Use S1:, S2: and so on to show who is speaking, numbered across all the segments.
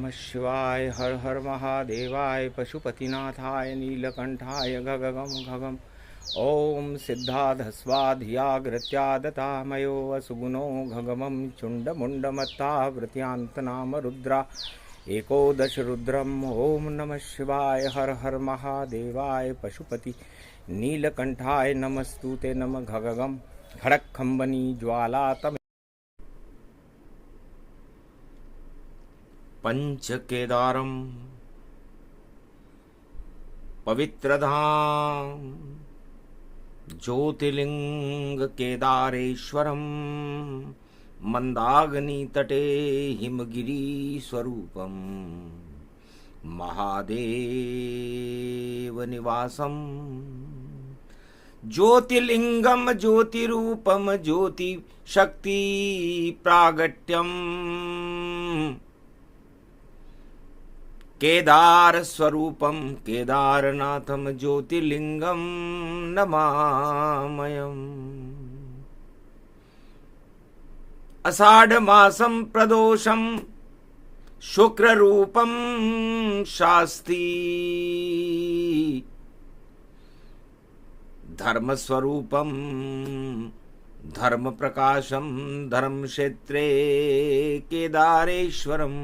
S1: नमः शिवाय। हर हर महादेवाय। पशुपतिनाथाय नीलकंठाय गगगम घगम। ओम सिद्धाधस्वाधियाग्रत्यादतामयो असुगुणो घगमं चुण्डमुण्डमत्ता वृत्यांतनाम रुद्रा एकोदश रुद्रम। ओम नमः शिवाय। हर हर महादेवाय। पशुपति नीलकंठाय नमस्तुते नम घगगम खड़क्खंबनी ज्वाला तम पंचकेदारम पवित्रधाम ज्योतिर्लिंग केदारेश्वरम मंदाग्नि तटे हिमगिरी स्वरूपम महादेव निवासम ज्योतिर्लिंगम ज्योतिरूपम ज्योति शक्ति प्रागट्यम केदार स्वरूपम केदारनाथम ज्योतिर्लिंगम नमामयम्। आषाढ़ मासम प्रदोषम शुक्र रूपम शास्ति धर्म स्वरूपम धर्म प्रकाशम धर्म क्षेत्रे केदारेश्वरम।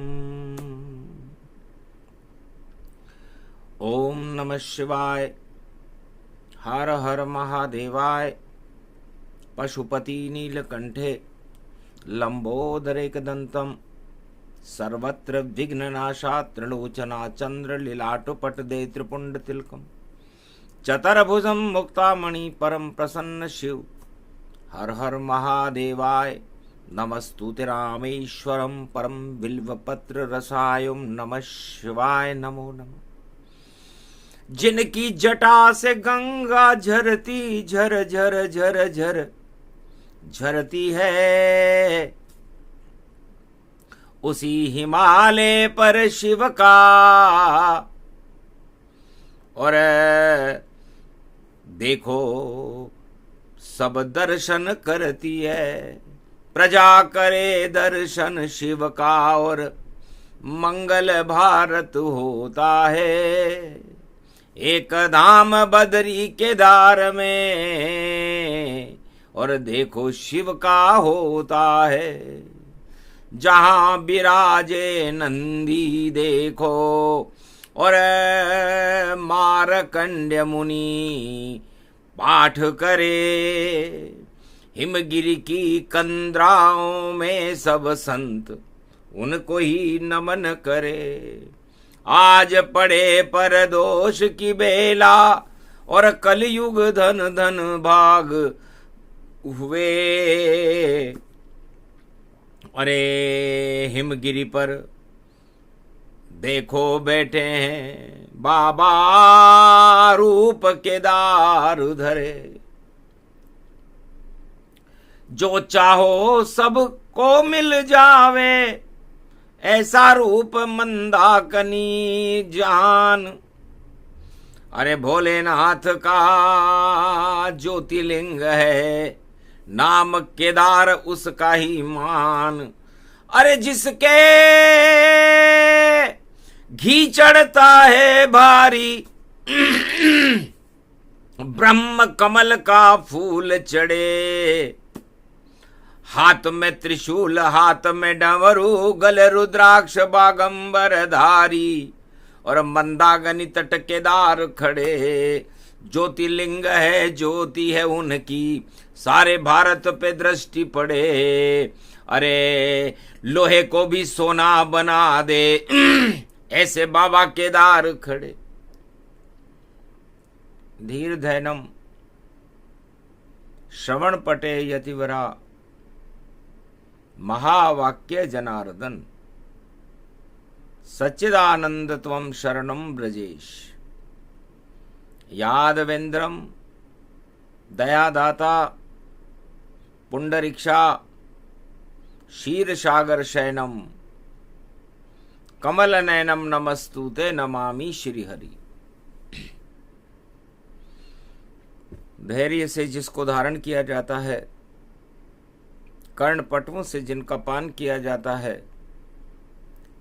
S1: ओम नमः शिवाय। हर हर महादेवाय। पशुपति नीलकंठे लंबोदरेकदंतम सर्वत्र विघ्ननाशा त्रिलोचना चंद्र लीलाटुपटदे त्रिपुंड तिलकम चतुर्भुजम मुक्तामणि परम प्रसन्न शिव। हर हर महादेवाय। नमस्तुते रामेश्वरम परम बिल्वपत्र रसायम नमः शिवाय। नमो नमः। जिनकी जटा से गंगा झरती झर झर झर झर झरती है, उसी हिमालय पर शिव का और देखो सब दर्शन करती है। प्रजा करे दर्शन शिव का और मंगल भारत होता है। एक धाम बदरी केदार में और देखो शिव का होता है। जहां विराजे नंदी देखो और मारकंड्य मुनि पाठ करे। हिमगिरी की कंद्राओं में सब संत उनको ही नमन करे। आज पड़े पर दोष की बेला और कलयुग धन धन भाग हुए। अरे हिमगिरी पर देखो बैठे हैं बाबा रूप केदार धरे। जो चाहो सबको मिल जावे ऐसा रूप मंदाकिनी जान। अरे भोलेनाथ का ज्योतिर्लिंग है नाम केदार उसका ही मान। अरे जिसके घी चढ़ता है भारी ब्रह्म कमल का फूल चढ़े। हाथ में त्रिशूल हाथ में डमरू गल रुद्राक्ष बागंबर धारी और मंदाकिनी तट केदार खड़े। ज्योतिर्लिंग है ज्योति है उनकी सारे भारत पे दृष्टि पड़े। अरे लोहे को भी सोना बना दे ऐसे बाबा केदार खड़े। धीर धैनम श्रवण पटे यतिवरा महावाक्य जनार्दन सच्चिदानंद त्वं शरणं ब्रजेश। यादवेंद्रम दयादाता पुंडरीक्षा क्षीरसागर शयनम कमल नयनम नमस्तुते नमामि श्रीहरि। धैर्य से जिसको धारण किया जाता है, कर्णपटुओं से जिनका पान किया जाता है,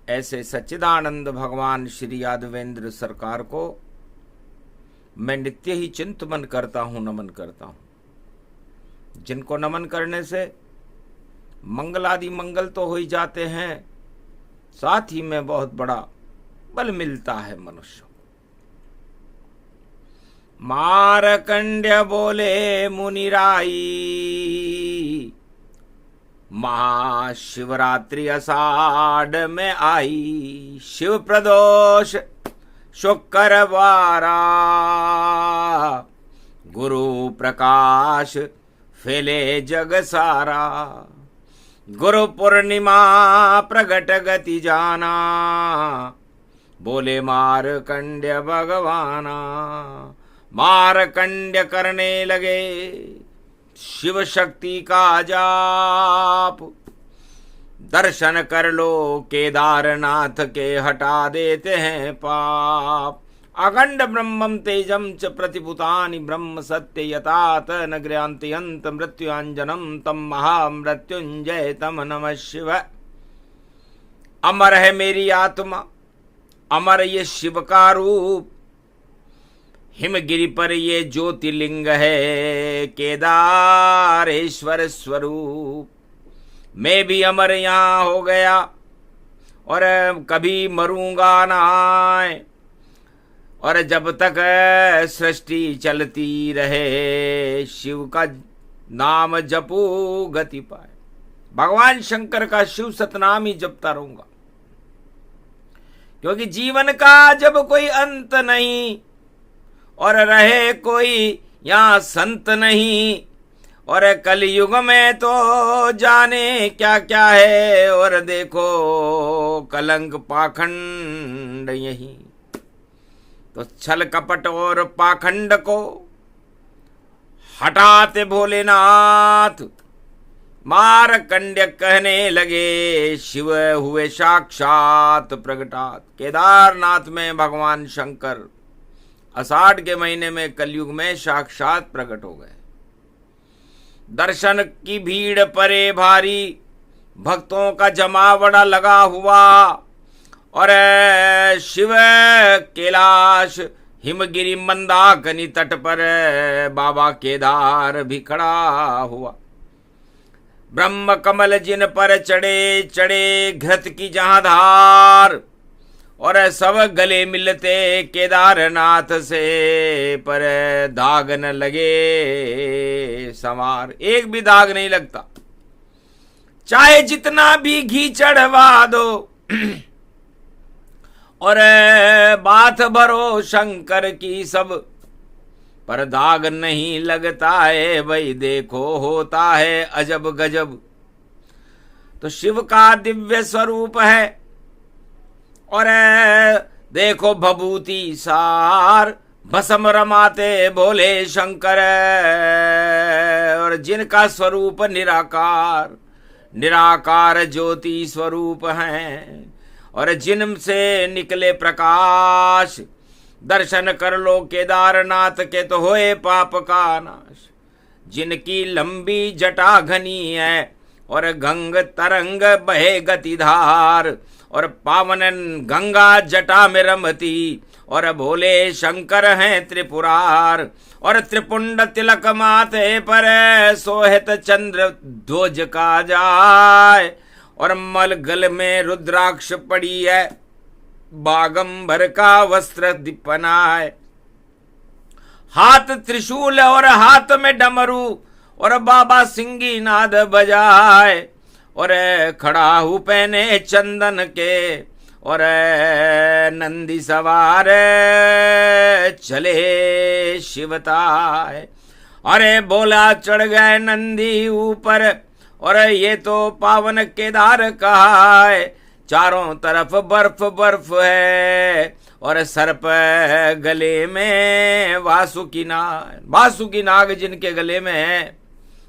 S1: ऐसे सच्चिदानंद भगवान श्री यादवेंद्र सरकार को मैं नित्य ही चिंतन करता हूं, नमन करता हूं, जिनको नमन करने से मंगलादि मंगल तो हो ही जाते हैं, साथ ही में बहुत बड़ा बल मिलता है मनुष्य को। मारकंड्य बोले मुनिराई, महाशिवरात्रि आषाढ़ में आई, शिव प्रदोष शुक्रवारा, गुरु प्रकाश फैले जग सारा, गुरु पूर्णिमा प्रगट गति जाना, बोले मारकंड्य भगवाना। मारकंड्य करने लगे शिव शक्ति का जाप, दर्शन कर लो केदारनाथ के हटा देते हैं पाप। अखंड ब्रह्मं तेजं च प्रतिभूतानि ब्रह्म सत्य यतात नगृयांत्यंत मृत्युंजनम तम महामृत्युंजय तम नमः शिव। अमर है मेरी आत्मा, अमर ये शिव का रूप, हिमगिरी पर ये ज्योतिर्लिंग है केदारेश्वर स्वरूप। मैं भी अमर यहाँ हो गया और कभी मरूंगा ना, और जब तक सृष्टि चलती रहे शिव का नाम जपू गति पाए। भगवान शंकर का शिव सतनाम ही जपता रहूंगा, क्योंकि जीवन का जब कोई अंत नहीं और रहे कोई यहाँ संत नहीं, और कलयुग में तो जाने क्या क्या है, और देखो कलंक पाखंड यही। तो छल कपट और पाखंड को हटाते भोलेनाथ मारकंड्य कहने लगे, शिव हुए साक्षात प्रगटात। केदारनाथ में भगवान शंकर आषाढ़ के महीने में कलयुग में साक्षात प्रकट हो गए। दर्शन की भीड़ परे भारी, भक्तों का जमावड़ा लगा हुआ, और शिव कैलाश हिमगिरी मंदाकिनी तट पर बाबा केदार भी खड़ा हुआ। ब्रह्म कमल जिन पर चढ़े चढ़े घृत की जहां धार, और सब गले मिलते केदारनाथ से, पर दाग न लगे समार। एक भी दाग नहीं लगता, चाहे जितना भी घी चढ़वा दो और बात भरो शंकर की सब, पर दाग नहीं लगता है। भाई देखो होता है अजब गजब। तो शिव का दिव्य स्वरूप है, और देखो भभूति सार भस्म रमाते भोले शंकर, और जिनका स्वरूप निराकार निराकार ज्योति स्वरूप हैं, और जिनसे निकले प्रकाश। दर्शन कर लो केदारनाथ के तो होए पाप का नाश। जिनकी लंबी जटा घनी है, और गंग तरंग बहे गतिधार, और पावन गंगा जटा में रमती, और भोले शंकर हैं त्रिपुरार। और त्रिपुंड तिलक माथे पर सोहित चंद्र ध्वज का जाय, और मल गल में रुद्राक्ष पड़ी है, बागंबर का वस्त्र दीपनाय। हाथ त्रिशूल और हाथ में डमरू, और बाबा सिंगी नाद बजाए, और खड़ा हूँ पहने चंदन के, और नंदी सवार चले शिवताय। अरे बोला चढ़ गए नंदी ऊपर, और ये तो पावन केदार कहा है। चारों तरफ बर्फ बर्फ है, और सर्प गले में वासुकी नाग। वासुकी नाग जिनके गले में है,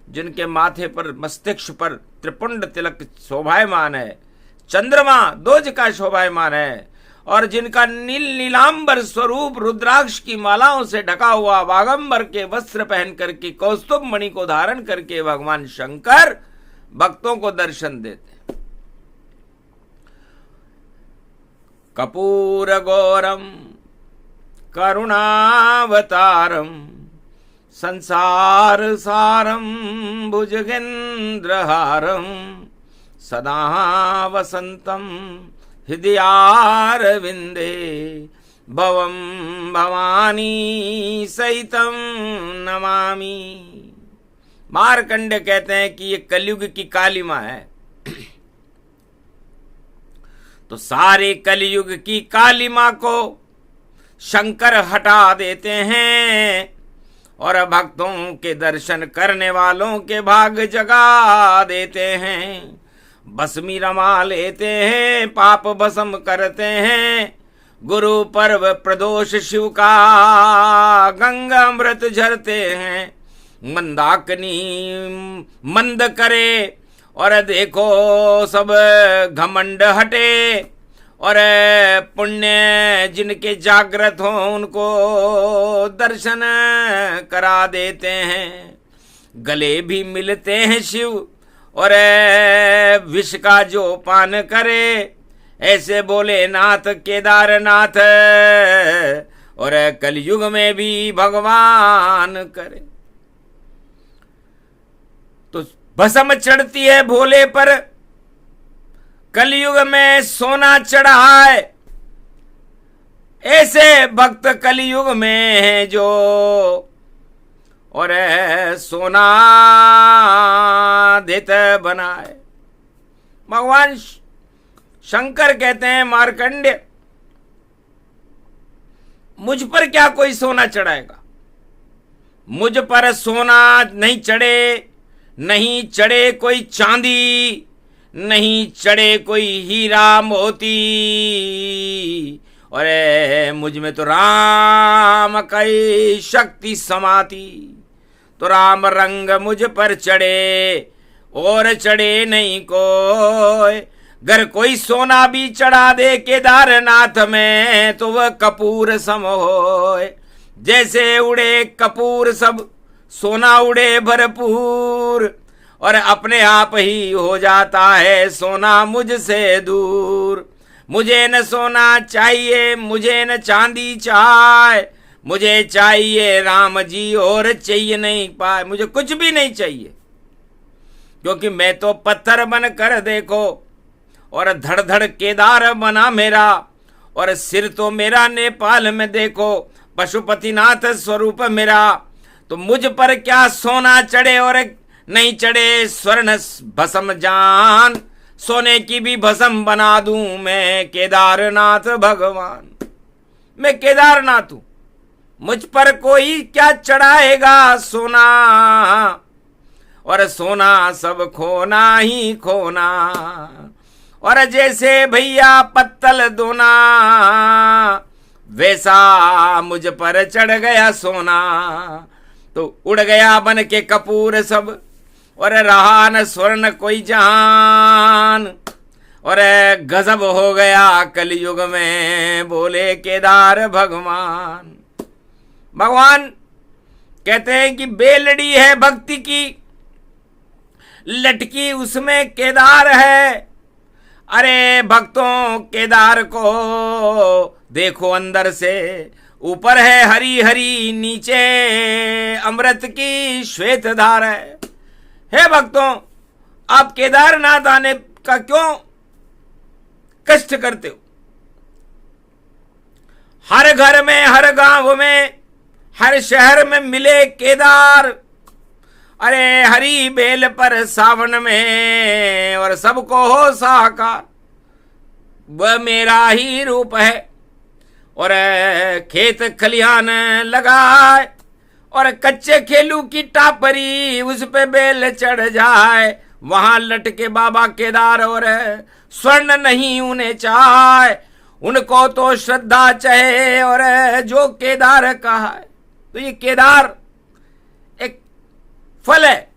S1: जिनके माथे पर मस्तिष्क पर त्रिपुंड तिलक शोभायमान है, चंद्रमा ध्वज का शोभायमान है, और जिनका नील नीलांबर स्वरूप रुद्राक्ष की मालाओं से ढका हुआ, बागंबर के वस्त्र पहन करके कौस्तुभ मणि को धारण करके भगवान शंकर भक्तों को दर्शन देते हैं। कपूर गौरम करुणावतारम संसार सारम भुजगेंद्रहारम सदा वसंतम हृदयारविंदे भवम भवानी सहितम नमामि। मार्कंड कहते हैं कि ये कलयुग की कालिमा है। तो सारे कलयुग की कालिमा को शंकर हटा देते हैं और भक्तों के दर्शन करने वालों के भाग जगा देते हैं। भस्मी रमा लेते हैं, पाप भस्म करते हैं। गुरु पर्व प्रदोष शिव का गंगा अमृत झरते हैं। मंदाकिनी मंद करे और देखो सब घमंड हटे और पुण्य जिनके जागृत हो उनको दर्शन करा देते हैं। गले भी मिलते हैं शिव और विष का जो पान करे ऐसे बोले नाथ केदारनाथ और कलयुग में भी भगवान करे। तो भस्म चढ़ती है भोले पर, कलयुग में सोना चढ़ा है। ऐसे भक्त कलयुग में हैं जो और सोना देत बनाए। भगवान शंकर कहते हैं मार्कंड्य, मुझ पर क्या कोई सोना चढ़ाएगा? मुझ पर सोना नहीं चढ़े, नहीं चढ़े कोई चांदी, नहीं चढ़े कोई हीरा मोती। और मुझ में तो राम की शक्ति समाती। तो राम रंग मुझ पर चढ़े और चढ़े नहीं कोई। अगर कोई सोना भी चढ़ा दे केदारनाथ में तो वह कपूर सम होए। जैसे उड़े कपूर सब सोना उड़े भरपूर और अपने आप ही हो जाता है सोना मुझसे दूर। मुझे न सोना चाहिए, मुझे न चांदी चाहे, मुझे चाहिए राम जी और चाहिए नहीं पाए। मुझे कुछ भी नहीं चाहिए क्योंकि मैं तो पत्थर बन कर देखो और धड़ धड़ केदार बना मेरा और सिर तो मेरा नेपाल में देखो पशुपतिनाथ स्वरूप मेरा। तो मुझ पर क्या सोना चढ़े और नहीं चढ़े स्वर्ण भस्म जान, सोने की भी भस्म बना दूं मैं केदारनाथ भगवान। मैं केदारनाथ हूं, मुझ पर कोई क्या चढ़ाएगा सोना। और सोना सब खोना ही खोना। और जैसे भैया पत्तल दोना वैसा मुझ पर चढ़ गया सोना। तो उड़ गया बन के कपूर सब और रहा न स्वर्ण कोई जहान। और गजब हो गया कलयुग में बोले केदार भगवान। भगवान कहते हैं कि बेलड़ी है भक्ति की, लटकी उसमें केदार है। अरे भक्तों केदार को देखो अंदर से, ऊपर है हरी हरी, नीचे अमृत की श्वेत धार है। हे भक्तों, आप केदारनाथ आने का क्यों कष्ट करते हो? हर घर में, हर गांव में, हर शहर में मिले केदार। अरे हरी बेल पर सावन में और सबको हो साकार। वह मेरा ही रूप है और खेत खलिहान लगाए और कच्चे खेलू की टापरी उस पे बेल चढ़ जाए। वहां लटके बाबा केदार और स्वर्ण नहीं उन्हें चाहे, उनको तो श्रद्धा चाहे और जो केदार कहा है। तो ये केदार एक फल है।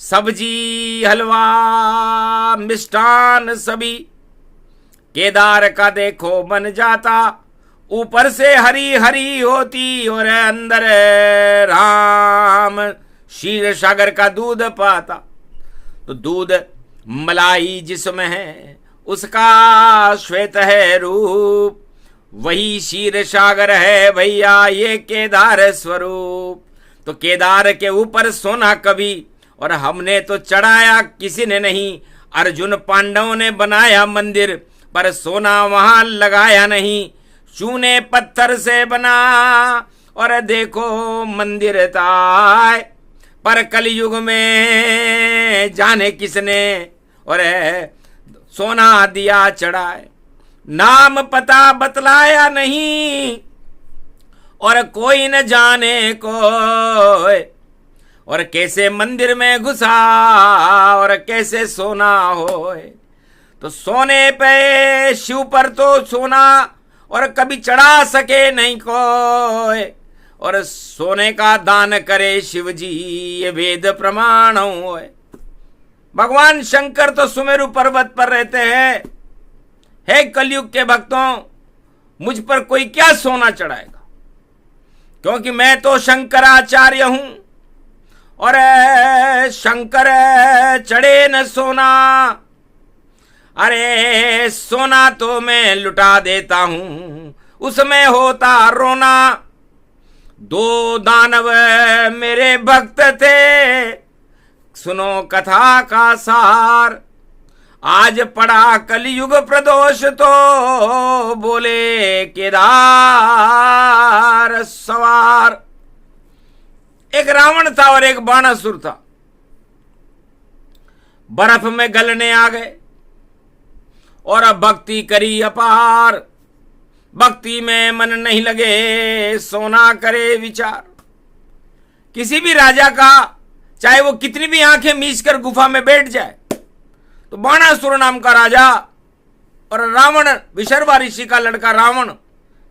S1: सब्जी हलवा मिष्ठान सभी केदार का देखो बन जाता। ऊपर से हरी हरी होती और अंदर राम क्षीर सागर का दूध पाता। तो दूध मलाई जिसमें है उसका श्वेत है रूप, वही क्षीर सागर है भैया ये केदार स्वरूप। तो केदार के ऊपर सोना कभी और हमने तो चढ़ाया किसी ने नहीं। अर्जुन पांडवों ने बनाया मंदिर पर सोना वहां लगाया नहीं। चूने पत्थर से बना और देखो मंदिर ताय, पर कलयुग में जाने किसने और सोना दिया चढ़ाए। नाम पता बतलाया नहीं और कोई न जाने कोई, और कैसे मंदिर में घुसा और कैसे सोना होए। तो सोने पे शिव पर तो सोना और कभी चढ़ा सके नहीं कोई, और सोने का दान करे शिव जी ये वेद प्रमाण होए। भगवान शंकर तो सुमेरु पर्वत पर रहते हैं। हे कलयुग के भक्तों, मुझ पर कोई क्या सोना चढ़ाएगा, क्योंकि मैं तो शंकराचार्य हूं और शंकर चढ़े न सोना। अरे सोना तो मैं लुटा देता हूं, उसमें होता रोना। दो दानव मेरे भक्त थे, सुनो कथा का सार। आज पड़ा कलयुग प्रदोष तो बोले केदार सवार। एक रावण था और एक बाणासुर था। बर्फ में गलने आ गए और अब भक्ति करी अपार। भक्ति में मन नहीं लगे, सोना करे विचार। किसी भी राजा का चाहे वो कितनी भी आंखें मीच कर गुफा में बैठ जाए, तो बाणासुर नाम का राजा और रावण विशर्वा ऋषि का लड़का रावण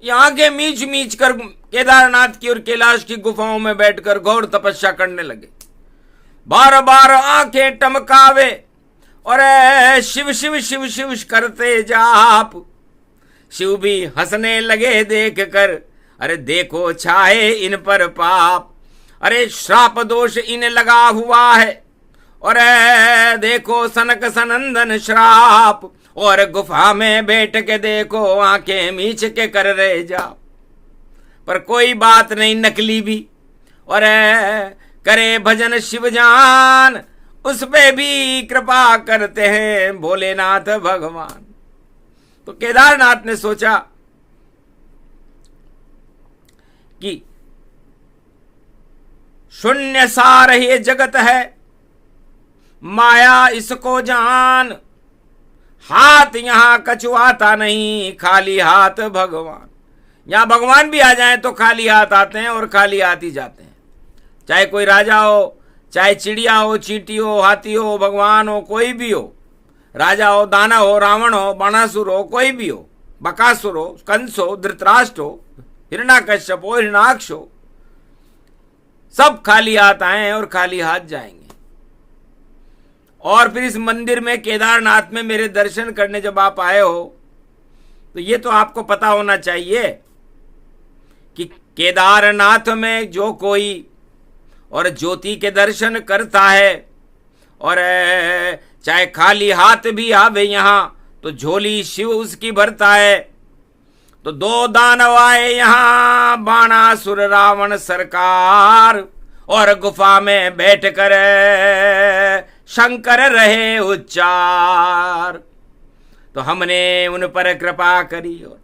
S1: ये आंखें मीच मीच कर केदारनाथ की और कैलाश की गुफाओं में बैठकर घोर तपस्या करने लगे। बार बार आंखें टमकावे और शिव शिव शिव शिव करते जाप। शिव भी हंसने लगे देख कर, अरे देखो छाए इन पर पाप। अरे श्राप दोष इन्हें लगा हुआ है और देखो सनक सनंदन श्राप। और गुफा में बैठ के देखो आंखें मीच के कर रहे जाप। पर कोई बात नहीं, नकली भी और करे भजन शिव जान, उस पे भी कृपा करते हैं भोलेनाथ भगवान। तो केदारनाथ ने सोचा कि शून्य सार ये जगत है, माया इसको जान। हाथ यहां कछुआता नहीं, खाली हाथ भगवान। यहां भगवान भी आ जाएं तो खाली हाथ आते हैं और खाली हाथ ही जाते हैं। चाहे कोई राजा हो, चाहे चिड़िया हो, चींटी हो, हाथी हो, भगवान हो, कोई भी हो, राजा हो, दानव हो, रावण हो, बाणासुर हो, कोई भी हो, बकासुर हो, कंस हो, धृतराष्ट्र हो, हिरण्याकश्यप हो, हिरण्याक्ष हो, सब खाली हाथ आए और खाली हाथ जाएंगे। और फिर इस मंदिर में केदारनाथ में मेरे दर्शन करने जब आप आए हो, तो ये तो आपको पता होना चाहिए कि केदारनाथ में जो कोई और ज्योति के दर्शन करता है और चाहे खाली हाथ भी आवे यहां, तो झोली शिव उसकी भरता है। तो दो दानव आए यहां, बाणासुर रावण सरकार, और गुफा में बैठकर शंकर रहे उच्चार। तो हमने उन पर कृपा करी और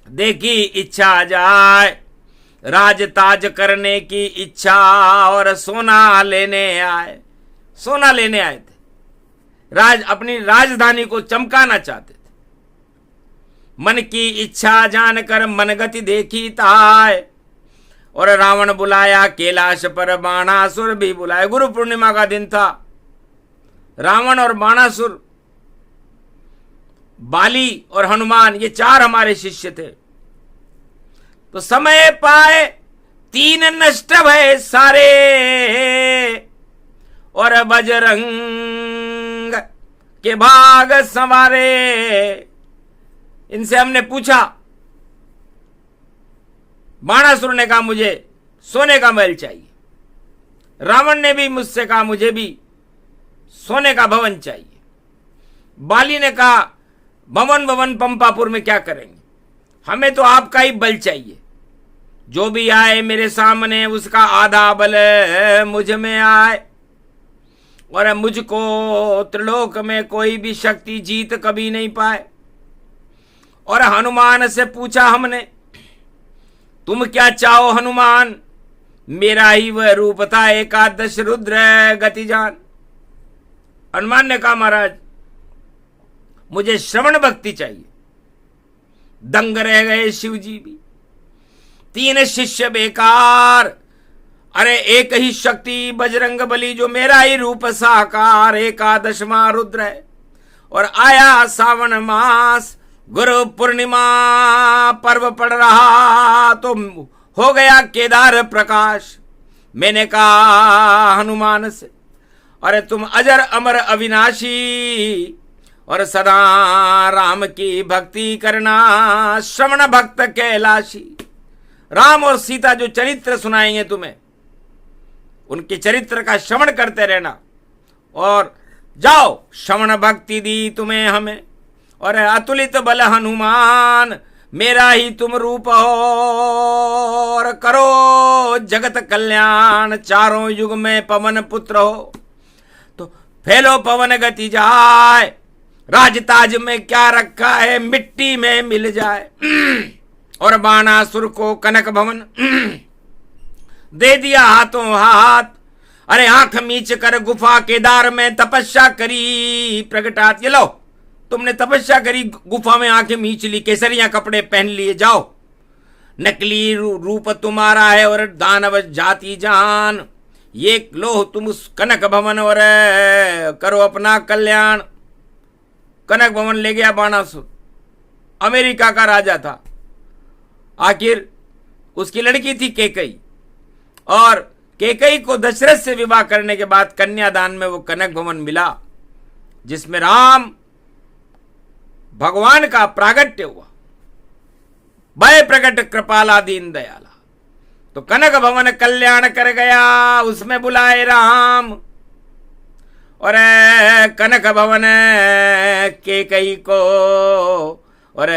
S1: देखी इच्छा जाए, राज ताज करने की इच्छा, और सोना लेने आए। सोना लेने आए थे, अपनी राजधानी को चमकाना चाहते थे। मन की इच्छा जानकर मनगति देखी ताय, और रावण बुलाया कैलाश पर, बाणासुर भी बुलाया। गुरु पूर्णिमा का दिन था। रावण और बाणासुर, बाली और हनुमान, ये चार हमारे शिष्य थे। तो समय पाए तीन नष्ट भय सारे, और बजरंग के भाग संवारे। इनसे हमने पूछा, बाणासुर ने कहा मुझे सोने का महल चाहिए, रावण ने भी मुझसे कहा मुझे भी सोने का भवन चाहिए। बाली ने कहा, भवन भवन पंपापुर में क्या करेंगे, हमें तो आपका ही बल चाहिए। जो भी आए मेरे सामने उसका आधा बल मुझ में आए, और मुझको त्रिलोक में कोई भी शक्ति जीत कभी नहीं पाए। और हनुमान से पूछा हमने, तुम क्या चाहो हनुमान? मेरा ही वह रूप था एकादश रुद्र गति जान। हनुमान ने कहा, महाराज मुझे श्रवण भक्ति चाहिए। दंग रह गए शिव जी भी। 3 शिष्य बेकार, अरे एक ही शक्ति बजरंग बली जो मेरा ही रूप साकार, एकादशवां रुद्र है। और आया सावन मास, गुरु पूर्णिमा पर्व पड़ रहा तो हो गया केदार प्रकाश। मैंने कहा हनुमान से, अरे तुम अजर अमर अविनाशी और सदा राम की भक्ति करना, श्रवण भक्त कैलाशी। राम और सीता जो चरित्र सुनाएंगे तुम्हें, उनके चरित्र का श्रवण करते रहना। और जाओ, श्रवण भक्ति दी तुम्हें हमें, और अतुलित बल हनुमान मेरा ही तुम रूप हो, और करो जगत कल्याण, चारों युग में पवन पुत्र हो। तो फैलो पवन गति जाए, राजताज में क्या रखा है मिट्टी में मिल जाए। और बाणासुर को कनक भवन दे दिया हाथों हाथ। अरे आंख मीच कर गुफा केदार में तपस्या करी प्रगटात। ये लो, तुमने तपस्या करी, गुफा में आंखें मीच ली, केसरिया कपड़े पहन लिए, जाओ। नकली रूप तुम्हारा है और दानव जाति जान, ये लो तुम उस कनक भवन और करो अपना कल्याण। कनक भवन ले गया बाणासुर, अमेरिका का राजा था। आखिर उसकी लड़की थी कैकई, और कैकई को दशरथ से विवाह करने के बाद कन्यादान में वो कनक भवन मिला, जिसमें राम भगवान का प्रागट्य हुआ। भय प्रकट कृपाला दीन दयाला। तो कनक भवन कल्याण कर गया, उसमें बुलाए राम। और कनक भवन कैकई को और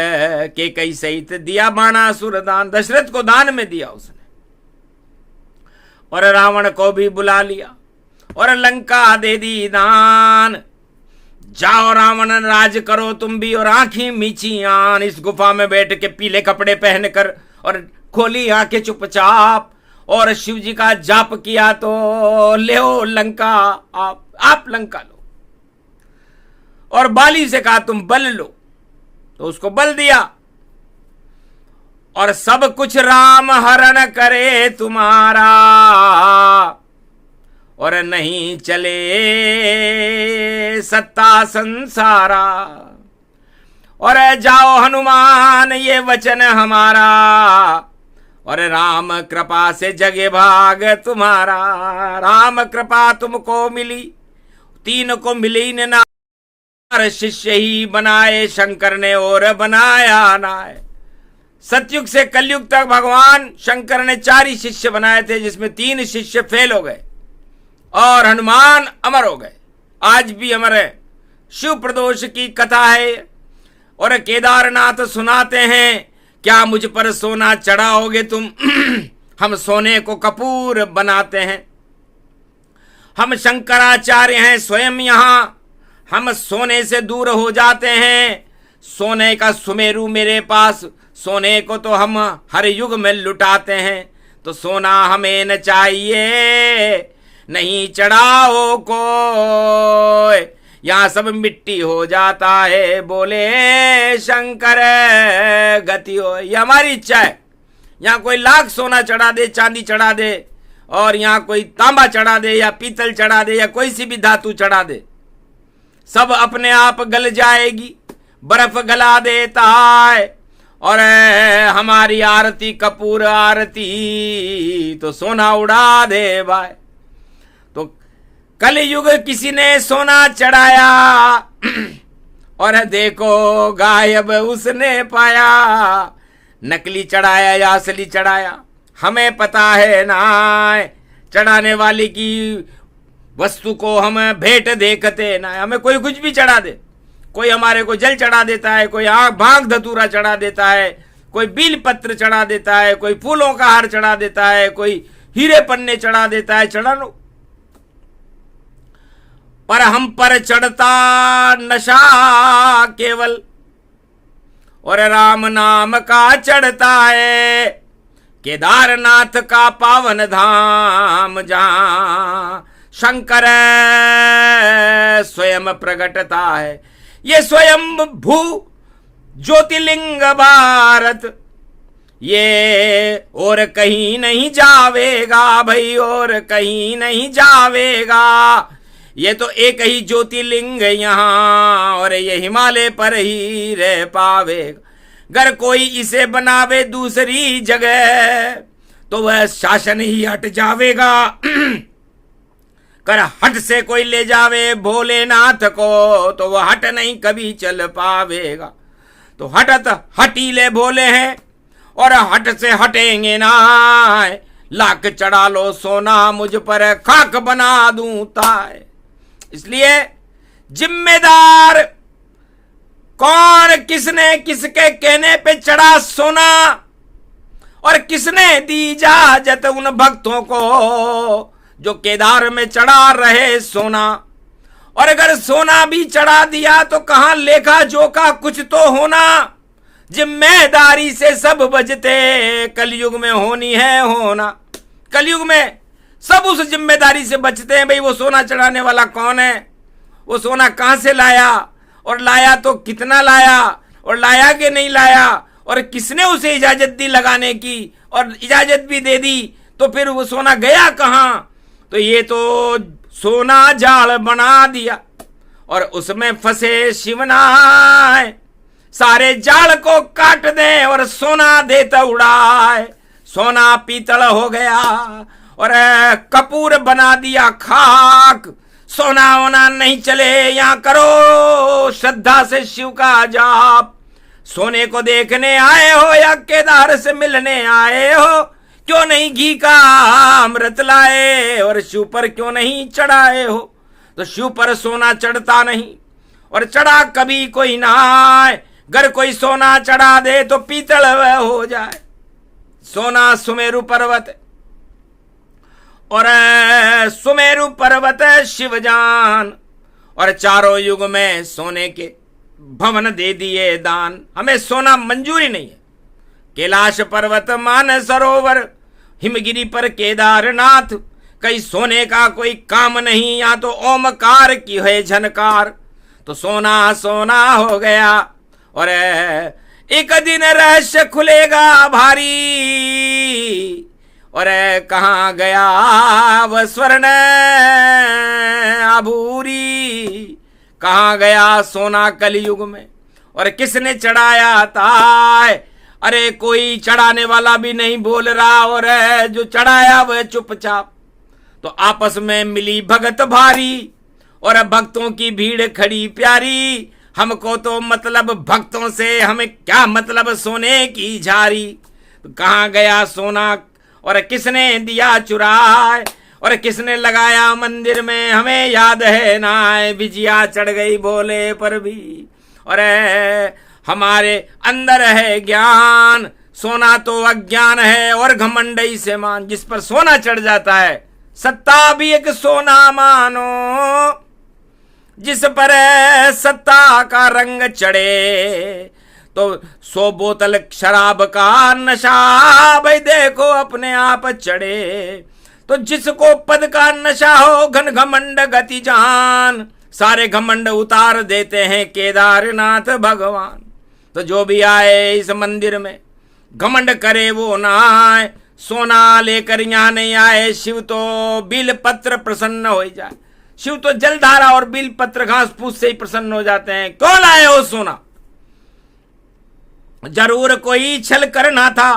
S1: कैकई सहित दिया बाणासुर दान, दशरथ को दान में दिया उसने। और रावण को भी बुला लिया और लंका दे दी दान। जाओ रावण राज करो तुम भी, और आंखें मीची आन। इस गुफा में बैठ के पीले कपड़े पहनकर और खोली आंखें चुपचाप, और शिव जी का जाप किया तो ले लंका, आप लंका लो। और बाली से कहा तुम बल लो, तो उसको बल दिया। और सब कुछ राम हरण करे तुम्हारा, और नहीं चले सत्ता संसारा। और जाओ हनुमान ये वचन हमारा, और राम कृपा से जगे भाग तुम्हारा। राम कृपा तुमको मिली, 3 को मिली न नार, शिष्य ही बनाए शंकर ने और बनाया नाय। सतयुग से कलयुग तक भगवान शंकर ने 4 ही शिष्य बनाए थे, जिसमें 3 शिष्य फेल हो गए और हनुमान अमर हो गए। आज भी अमर है। शिव प्रदोष की कथा है, और केदारनाथ सुनाते हैं, क्या मुझ पर सोना चढ़ाओगे तुम? हम सोने को कपूर बनाते हैं। हम शंकराचार्य हैं स्वयं यहाँ, हम सोने से दूर हो जाते हैं। सोने का सुमेरु मेरे पास, सोने को तो हम हर युग में लुटाते हैं। तो सोना हमें न चाहिए, नहीं चढ़ाओ को, यहाँ सब मिट्टी हो जाता है। बोले शंकर गति हो, ये हमारी इच्छा है। यहाँ कोई लाख सोना चढ़ा दे, चांदी चढ़ा दे, और यहाँ कोई तांबा चढ़ा दे या पीतल चढ़ा दे या कोई सी भी धातु चढ़ा दे, सब अपने आप गल जाएगी। बर्फ गला देता है। और हमारी आरती कपूर आरती तो सोना उड़ा दे भाई। तो कलयुग किसी ने सोना चढ़ाया, और देखो गायब उसने पाया। नकली चढ़ाया या असली चढ़ाया हमें पता है ना। चढ़ाने वाले की वस्तु को हम भेंट देखते ना। हमें कोई कुछ भी चढ़ा दे, कोई हमारे को जल चढ़ा देता है, कोई भांग धतूरा चढ़ा देता है, कोई बील पत्र चढ़ा देता है, कोई फूलों का हार चढ़ा देता है, कोई हीरे पन्ने चढ़ा देता है, चढ़ा लो। पर हम पर चढ़ता नशा केवल और राम नाम का चढ़ता है। केदारनाथ का पावन धाम जहां शंकर स्वयं प्रकटता है। ये स्वयं भू ज्योतिर्लिंग भारत, ये और कहीं नहीं जावेगा भाई, और कहीं नहीं जावेगा। ये तो एक ही ज्योतिर्लिंग यहाँ, और ये हिमालय पर ही रह पावेगा। अगर कोई इसे बनावे दूसरी जगह तो वह शासन ही हट जावेगा। कर हट से कोई ले जावे भोलेनाथ को तो वह हट नहीं कभी चल पावेगा। तो हटत हटीले भोले हैं और हट से हटेंगे ना। लाख चढ़ा लो सोना मुझ पर खाक बना दूं ताय। इसलिए जिम्मेदार कौन, किसने किसके कहने पे चढ़ा सोना, और किसने दी इजाजत उन भक्तों को जो केदार में चढ़ा रहे सोना। और अगर सोना भी चढ़ा दिया तो कहां लेखा जोखा कुछ तो होना। जिम्मेदारी से सब बचते कलयुग में होनी है होना। कलयुग में सब उस जिम्मेदारी से बचते हैं भाई, वो सोना चढ़ाने वाला कौन है, वो सोना कहां से लाया, और लाया तो कितना लाया, और लाया कि नहीं लाया, और किसने उसे इजाजत दी लगाने की, और इजाजत भी दे दी तो फिर वो सोना गया कहां। तो ये तो सोना जाल बना दिया और उसमें फंसे शिवनाय। सारे जाल को काट दे और सोना देता उड़ाए। सोना पीतल हो गया और कपूर बना दिया खाक। सोना होना नहीं चले, यहां करो श्रद्धा से शिव का जाप। सोने को देखने आए हो या केदार से मिलने आए हो, क्यों नहीं घी का अमृत लाए और शिव पर क्यों नहीं चढ़ाए हो। तो शिव पर सोना चढ़ता नहीं और चढ़ा कभी कोई ना आए। अगर कोई सोना चढ़ा दे तो पीतल वह हो जाए। सोना सुमेरु पर्वत और सुमेरु पर्वत शिवजान, और चारों युग में सोने के भवन दे दिए दान। हमें सोना मंजूरी नहीं है। कैलाश पर्वत मान सरोवर, हिमगिरी पर केदारनाथ, कहीं सोने का कोई काम नहीं, यहाँ तो ओमकार की है झनकार। तो सोना सोना हो गया और एक दिन रहस्य खुलेगा भारी। और कहाँ गया वह स्वर्ण आभूरी, कहाँ गया सोना कलयुग में, और किसने चढ़ाया था। अरे कोई चढ़ाने वाला भी नहीं बोल रहा और जो चढ़ाया वह चुपचाप। तो आपस में मिली भगत भारी और भक्तों की भीड़ खड़ी प्यारी। हमको तो मतलब भक्तों से, हमें क्या मतलब सोने की झारी। तो कहाँ गया सोना और किसने दिया चुराए, और किसने लगाया मंदिर में हमें याद है ना। बिजिया चढ़ गई बोले पर भी, और हमारे अंदर है ज्ञान। सोना तो अज्ञान है और घमंडई से मान। जिस पर सोना चढ़ जाता है सत्ता भी एक सोना मानो। जिस पर सत्ता का रंग चढ़े तो 100 बोतल शराब का नशा भाई देखो अपने आप चढ़े। तो जिसको पद का नशा हो घन घमंड गति जान, सारे घमंड उतार देते हैं केदारनाथ भगवान। तो जो भी आए इस मंदिर में घमंड करे वो ना आए। सोना लेकर यहाँ नहीं आए, शिव तो बिल पत्र प्रसन्न हो जाए। शिव तो जलधारा और बिल पत्र घास फूस से ही प्रसन्न हो जाते हैं। क्यों लाए हो सोना? जरूर कोई छल करना था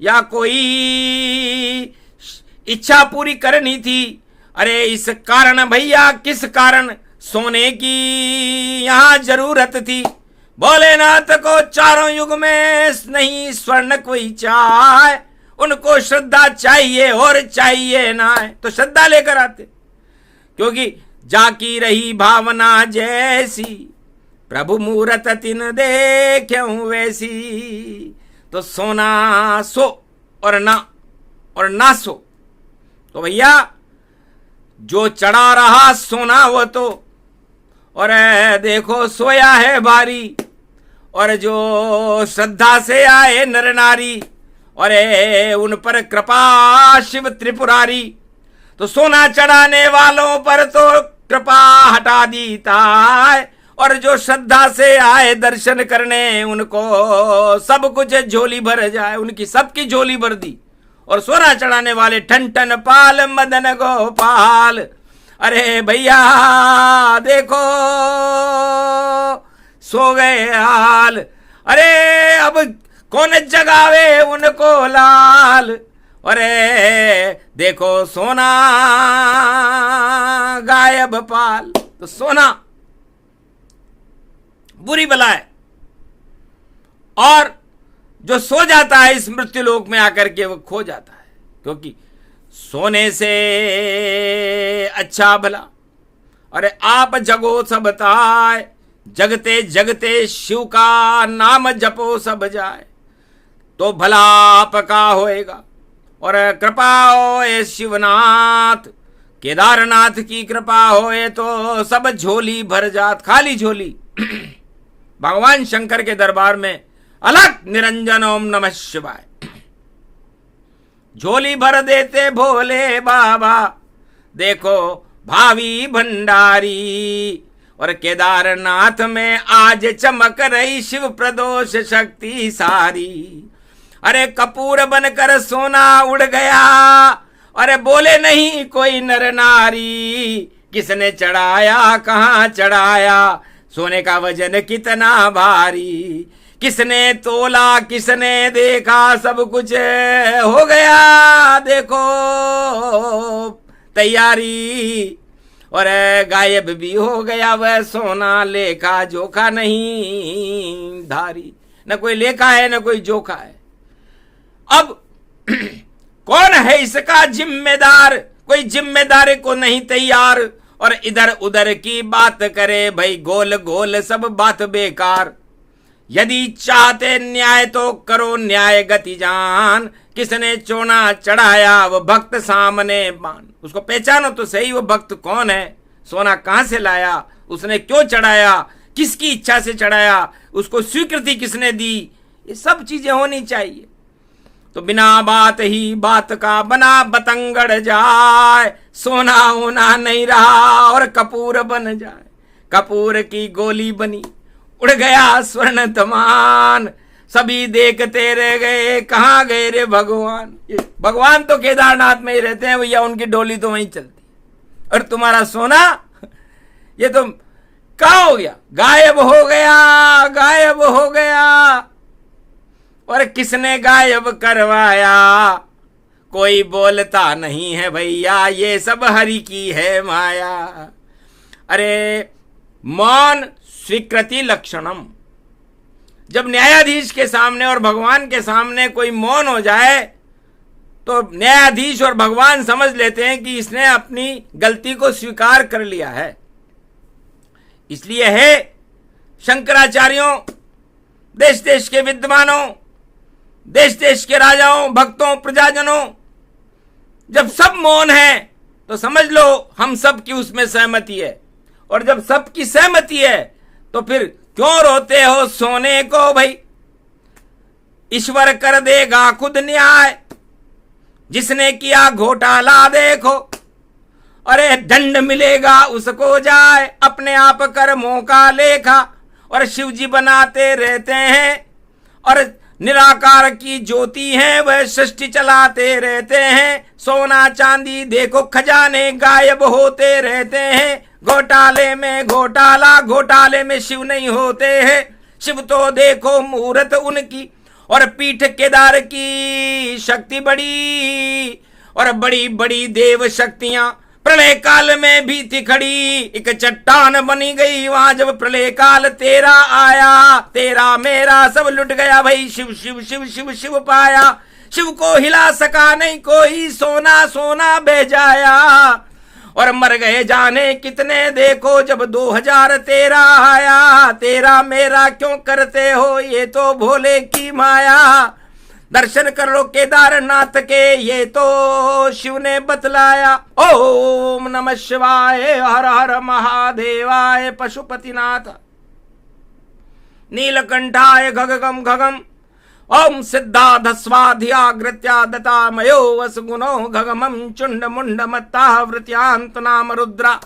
S1: या कोई इच्छा पूरी करनी थी। अरे इस कारण भैया, किस कारण सोने की यहां जरूरत थी। भोलेनाथ को चारों युग में नहीं स्वर्ण कोई चाहे, उनको श्रद्धा चाहिए और चाहिए ना है तो श्रद्धा लेकर आते। क्योंकि जाकी रही भावना जैसी प्रभु मूरत तिन देख्यऊं वैसी। तो सोना सो और ना सो। तो भैया जो चढ़ा रहा सोना वो तो और देखो सोया है भारी, और जो श्रद्धा से आए नर नारी और उन पर कृपा शिव त्रिपुरारी। तो सोना चढ़ाने वालों पर तो कृपा हटा दीता है, और जो श्रद्धा से आए दर्शन करने उनको सब कुछ झोली भर जाए, उनकी सबकी झोली भर दी। और सोना चढ़ाने वाले ठन ठन पाल मदन गोपाल। अरे भैया देखो सो गए हाल, अरे अब कौन जगावे उनको लाल। अरे देखो सोना गायब पाल। तो सोना बुरी बला है, और जो सो जाता है इस मृत्यु लोक में आकर के वो खो जाता है, क्योंकि सोने से अच्छा भला। अरे आप जगो सब ताय, जगते जगते शिव का नाम जपो सब जाए, तो भला आपका होएगा। और कृपा होए शिवनाथ, केदारनाथ की कृपा होए तो सब झोली भर जात, खाली झोली। भगवान शंकर के दरबार में अलग निरंजन ओम नमः शिवाय, झोली भर देते भोले बाबा। देखो भावी भंडारी, और केदारनाथ में आज चमक रही शिव प्रदोष शक्ति सारी। अरे कपूर बनकर सोना उड़ गया, अरे बोले नहीं कोई नर नारी, किसने चढ़ाया कहाँ चढ़ाया, सोने का वजन कितना भारी, किसने तोला किसने देखा, सब कुछ हो गया देखो तैयारी। और गायब भी हो गया वह सोना, लेखा जोखा नहीं धारी। न कोई लेखा है न कोई जोखा है। अब कौन है इसका जिम्मेदार, कोई जिम्मेदारी को नहीं तैयार, और इधर उधर की बात करे भाई, गोल गोल सब बात बेकार। यदि चाहते न्याय तो करो न्याय गति जान, किसने चोना चढ़ाया वो भक्त सामने मान। उसको पहचानो तो सही वो भक्त कौन है, सोना कहां से लाया, उसने क्यों चढ़ाया, किसकी इच्छा से चढ़ाया, उसको स्वीकृति किसने दी, ये सब चीजें होनी चाहिए। तो बिना बात ही बात का बना बतंगड़ जाए, सोना होना नहीं रहा और कपूर बन जाए। कपूर की गोली बनी, उड़ गया स्वर्ण तमान, सभी देखते रह गए कहाँ गए रे भगवान। भगवान तो केदारनाथ में ही रहते हैं भैया, उनकी डोली तो वहीं चलती, और तुम्हारा सोना ये तो कहाँ हो गया, गायब हो गया, गायब हो गया। और किसने गायब करवाया, कोई बोलता नहीं है भैया, ये सब हरि की है माया। अरे मौन स्वीकृति लक्षणम, जब न्यायाधीश के सामने और भगवान के सामने कोई मौन हो जाए तो न्यायाधीश और भगवान समझ लेते हैं कि इसने अपनी गलती को स्वीकार कर लिया है। इसलिए है शंकराचार्यों, देश देश के विद्वानों, देश देश के राजाओं, भक्तों, प्रजाजनों, जब सब मौन है तो समझ लो हम सब की उसमें सहमति है, और जब सबकी सहमति है तो फिर क्यों रोते हो सोने को भाई। ईश्वर कर देगा खुद न्याय, जिसने किया घोटाला देखो, अरे दंड मिलेगा उसको जाए, अपने आप कर्मों का लेखा। और शिव जी बनाते रहते हैं, और निराकार की ज्योति है वह सृष्टि चलाते रहते हैं। सोना चांदी देखो खजाने गायब होते रहते हैं, घोटाले में घोटाला, घोटाले में शिव नहीं होते हैं। शिव तो देखो मूरत उनकी, और पीठ केदार की शक्ति बड़ी, और बड़ी बड़ी देव शक्तियां प्रलय काल में भी थी खड़ी। एक चट्टान बनी गई वहां जब प्रलय काल तेरा आया, तेरा मेरा सब लुट गया भाई, शिव शिव शिव शिव शिव पाया। शिव को हिला सका नहीं कोई, सोना सोना बह जाया। और मर गए जाने कितने देखो जब 2013 आया। तेरा मेरा क्यों करते हो ये तो भोले की माया। दर्शन कर लो केदारनाथ के ये तो शिव ने बतलाया। ओम नमः शिवाय हर हर महादेवाय पशुपतिनाथ नीलकंठाय गगगम गगम। ओम सिद्धाधस्वाध्याग्रत्या दतामयो वसगुणो गगमं चुंड मुंड मत्ता वृत्यांत नाम रुद्रा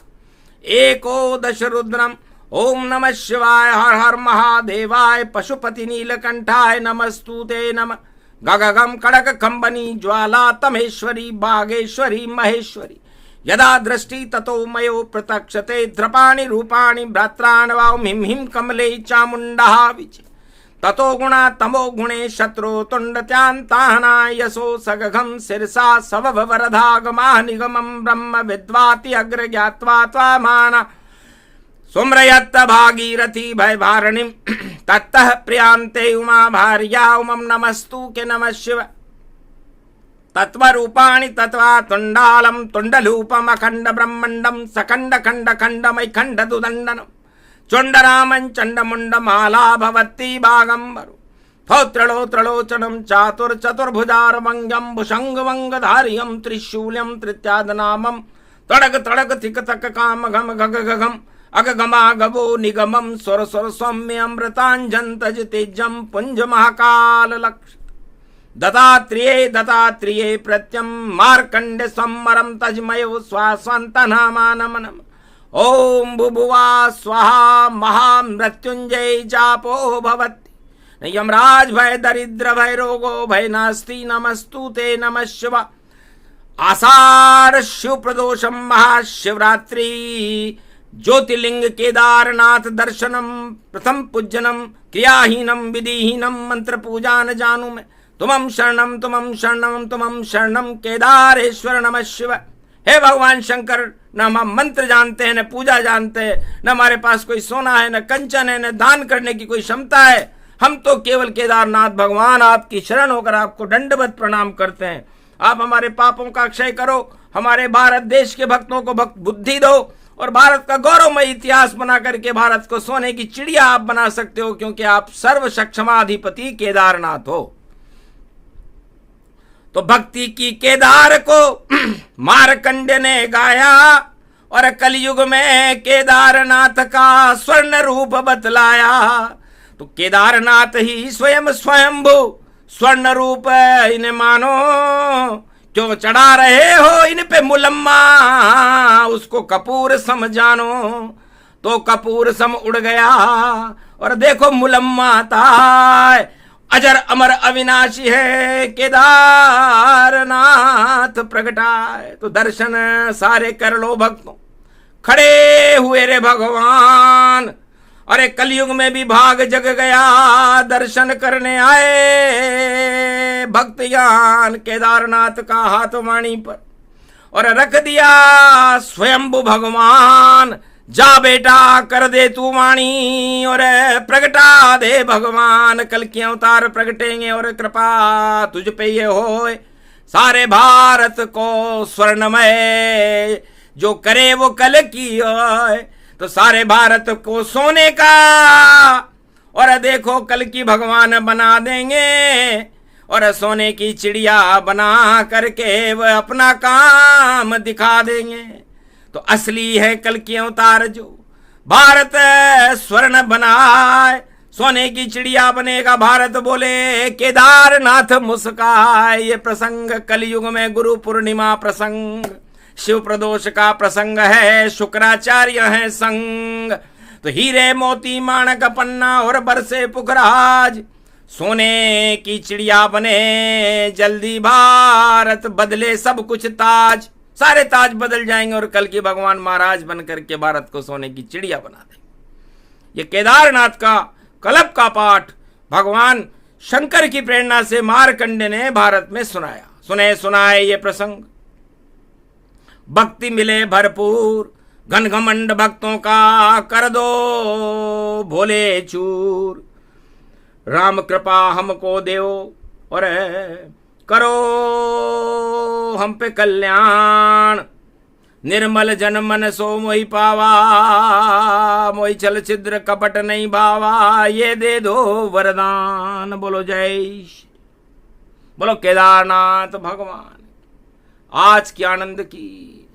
S1: एको दश रुद्रम। ओम नमः शिवाय हर हर महादेवाय पशुपति नीलकंठाय नमस्तुते नमः। गगगम कड़क कंबनी ज्वाला तमेश्वरी बागेश्वरी महेश्वरी यदा दृष्टि ततो मयो प्रतक्षते द्रपाणि रूपाणि भ्रात्राणवां हिम हिम कमले चामुंडा विचे ततो गुणा तमो गुणे शत्रु तुंडत्यांताहना यशो सगघम शिरसा सवभ वरदागमा निगमं ब्रह्म विद्वाति अग्र ज्ञात्वा त्वामाना सुम्रयत्त भागीरथी भय भारणिम तत्तः प्रियांते उमा भार्या उमं नमस्तु के नमः शिव। तत्वरूपाणि तत्वा तुंडालम तुंडलूपम अखंड ब्रह्मंडम सकंड खंड खंडमय खंड दुदंडनम चुंडरामं चंडमुंड माला भवती भागंबरु थौत्रलोत्रलोचनम चातुर चतुर्भुजार वंग्यम भुषंग वंगधारियम त्रिशूल्यम तृत्यादनामम तड़क तड़क तिक तक काम घम गग गगम अगगमा गवो निगमम स्वर स्वर सौम्य अमृतांजन तेजम पुंज महाकाल लक्ष दत्तात्रेय प्रत्यम मार्कंड सम्मरम तजमयो स्वास्वंतनामानमनम। ओम बुभुवा स्वाहा महामृत्युंजय जापो भवति यमराज भय दरिद्र भय रोगो भय नास्ति नमस्तुते नमः शिवा। आषाढ़ शिव प्रदोषम महाशिवरात्रि ज्योतिर्लिंग केदारनाथ दर्शनम प्रथम पूजनम क्रियाहीनम विधिहीनम मंत्र पूजा न जानू मैं तुमं शरणम तुमं शरणम केदारेश्वर नमः शिव। हे भगवान शंकर, न हम मंत्र जानते हैं न पूजा जानते हैं, न हमारे पास कोई सोना है न कंचन है न दान करने की कोई क्षमता है। हम तो केवल केदारनाथ भगवान आपकी शरण होकर आपको दंडवत प्रणाम करते हैं। आप हमारे पापों का क्षय करो, हमारे भारत देश के भक्तों को भक्त बुद्धि दो और भारत का गौरवमय इतिहास बना करके भारत को सोने की चिड़िया आप बना सकते हो, क्योंकि आप सर्व सक्षमाधिपति केदारनाथ हो। तो भक्ति की केदार को मार्कंड्य ने गाया और कलयुग में केदारनाथ का स्वर्ण रूप बतलाया। तो केदारनाथ ही स्वयं स्वयंभू स्वर्ण रूप इन्हें मानो, क्यों चढ़ा रहे हो इन पे मुलम्मा, उसको कपूर सम जानो। तो कपूर सम उड़ गया और देखो मुलम्मा था, अजर अमर अविनाशी है केदारनाथ प्रगटाए। तो दर्शन सारे कर लो भक्तों, खड़े हुए रे भगवान। अरे कलयुग में भी भाग जग गया, दर्शन करने आए भक्तयान केदारनाथ का हाथ वाणी पर और रख दिया स्वयंभू भगवान। जा बेटा कर दे तू वाणी और प्रगटा दे भगवान, कल के अवतार प्रगटेंगे और कृपा तुझ पे ये होए। सारे भारत को स्वर्णमय जो करे वो कल की होए। तो सारे भारत को सोने का और देखो कल की भगवान बना देंगे और सोने की चिड़िया बना करके वह अपना काम दिखा देंगे। तो असली है कल की अवतार जो भारत स्वर्ण बनाए, सोने की चिड़िया बनेगा भारत। बोले केदारनाथ मुस्काए। ये प्रसंग कलयुग में गुरु पूर्णिमा प्रसंग, शिव प्रदोष का प्रसंग है, शुक्राचार्य है संग। तो हीरे मोती माणक पन्ना और बरसे पुखराज, सोने की चिड़िया बने जल्दी भारत, बदले सब कुछ ताज। सारे ताज बदल जाएंगे और कल की भगवान महाराज बन करके भारत को सोने की चिड़िया बना देंगे। ये केदारनाथ का कल्प का पाठ भगवान शंकर की प्रेरणा से मार्कंडेय ने भारत में सुनाया। सुनाए ये प्रसंग, भक्ति मिले भरपूर, घन घमंड भक्तों का कर दो भोले चूर। राम कृपा हमको देओ और करो हम पे कल्याण, निर्मल जन मन सो मोहि पावा, मोहि छल छिद्र कपट नहीं भावा, ये दे दो वरदान। बोलो जय श्री, बोलो केदारनाथ भगवान आज की आनंद की।